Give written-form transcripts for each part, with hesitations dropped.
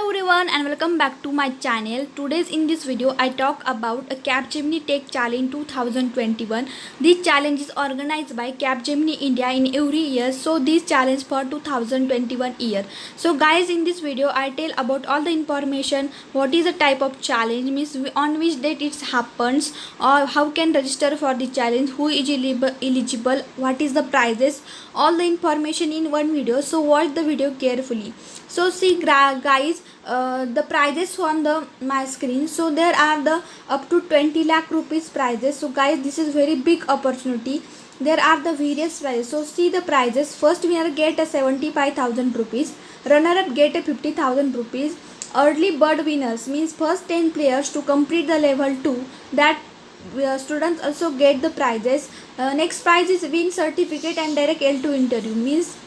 everyone and welcome back to my channel. Today's in this video I talk about a Capgemini Tech Challenge 2021. This challenge is organized by Capgemini India in every year. So this challenge for 2021 year. So guys, in this video I tell about all the information, what is the type of challenge, means on which date it happens, or how can register for the challenge, who is eligible, what is the prizes, all the information in one video. So watch the video carefully. So see guys, the prizes on the my screen. So there are the up to 20 lakh rupees prizes. So guys, this is very big opportunity. There are the various prizes. So see the prizes. First winner get a 75,000 rupees, runner up get a 50,000 rupees. Early bird winners means first 10 players to complete the level 2, that students also get the prizes. Next prize is win certificate and direct L2 interview, means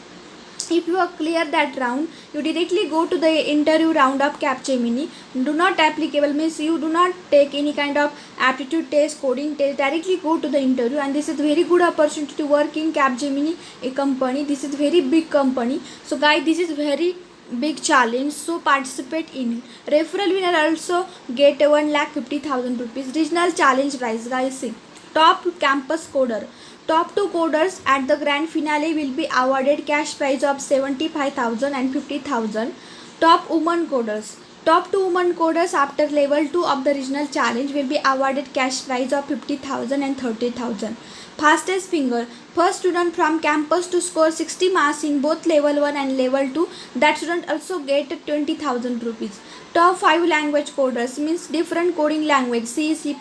if you are clear that round, you directly go to the interview round of Capgemini. Do not applicable means you do not take any kind of aptitude test, coding test, directly go to the interview. And this is very good opportunity to work in Capgemini, a company. This is very big company. So guys, this is very big challenge, so participate in it. Referral winner also get 1,50,000 rupees. Regional challenge prize, guys, see top campus coder. Top 2 coders at the grand finale will be awarded cash prize of 75,000 and 50,000. Top women coders. Top 2 women coders after level 2 of the regional challenge will be awarded cash prize of 50,000 and 30,000. Fastest finger. First student from campus to score 60 marks in both level 1 and level 2, that student also get 20,000 rupees. Top 5 language coders means different coding language, C, C++,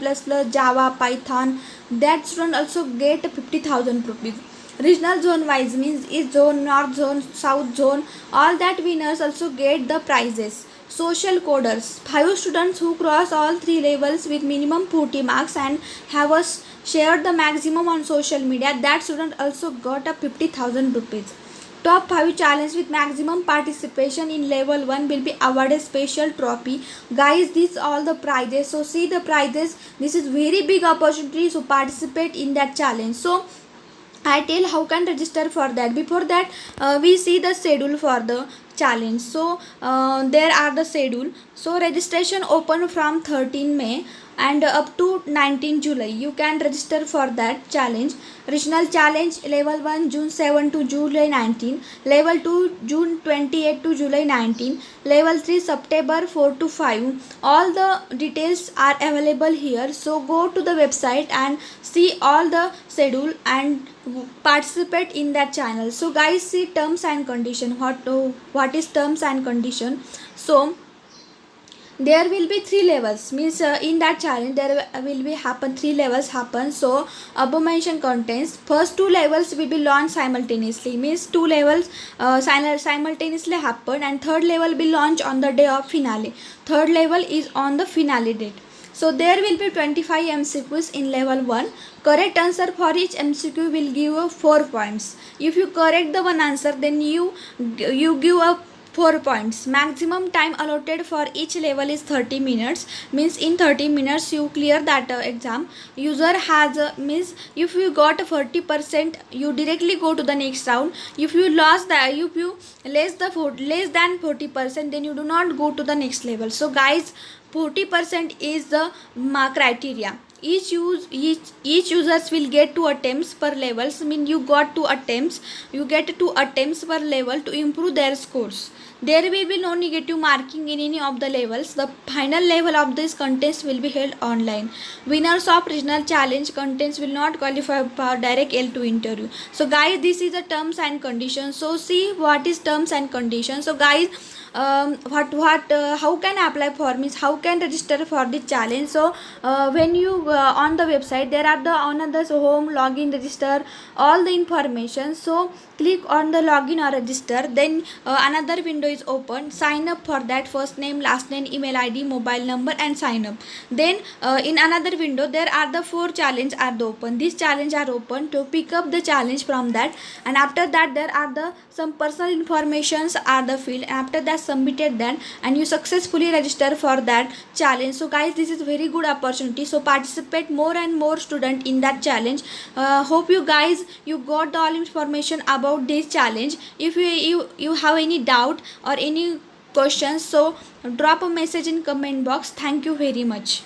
Java, Python, that student also get 50,000 rupees. Regional zone wise means East zone, North zone, South zone, all that winners also get the prizes. Social coders, 5 students who cross all 3 levels with minimum 40 marks and have shared the maximum on social media, that student also got a 50,000 rupees. Top 5 challenge with maximum participation in level 1 will be awarded special trophy. Guys, these all the prizes. So see the prizes. This is very big opportunity, so participate in that challenge. So I tell how can register for that. Before that, we see the schedule for the challenge. So there are the schedule. So registration open from 13 May and up to 19 July. You can register for that challenge. Regional challenge level 1 June 7 to July 19, level 2 June 28 to July 19, level 3 September 4 to 5. All the details are available here. So go to the website and see all the schedule and participate in that channel. So guys, see terms and condition. What is terms and condition? So there will be 3 levels, means in that challenge there will be 3 levels happen. So above mentioned contents, first 2 levels will be launched simultaneously, means 2 levels simultaneously happen, and third level will be launched on the day of finale. Third level is on the finale date. So there will be 25 MCQs in level 1. Correct answer for each MCQ will give you 4 points. If you correct the one answer, then you give a 4 points. Maximum time allotted for each level is 30 minutes. Means in 30 minutes you clear that exam. User has means if you got 40%, you directly go to the next round. If you lost that, if you less than 40%, then you do not go to the next level. So guys, 40% is the criteria. Each users will get 2 attempts per levels. Mean you got 2 attempts. You get 2 attempts per level to improve their scores. There will be no negative marking in any of the levels. The final level of this contest will be held online. Winners of regional challenge contest will not qualify for direct L2 interview. So guys, this is the terms and conditions. So see what is terms and conditions. So guys, how can apply for, means how can register for the challenge. So when you on the website, there are the on the home login, register, all the information. So click on the login or register, then another window is open. Sign up for that, first name, last name, email ID, mobile number, and sign up. Then in another window there are the 4 challenge are the open. These challenge are open to pick up the challenge from that, and after that there are the some personal informations are the field. After that submitted that, and you successfully register for that challenge. So guys, this is very good opportunity, so participate more and more student in that challenge. Hope you guys you got all information about this challenge. If you have any doubt or any questions. So drop a message in comment box. Thank you very much.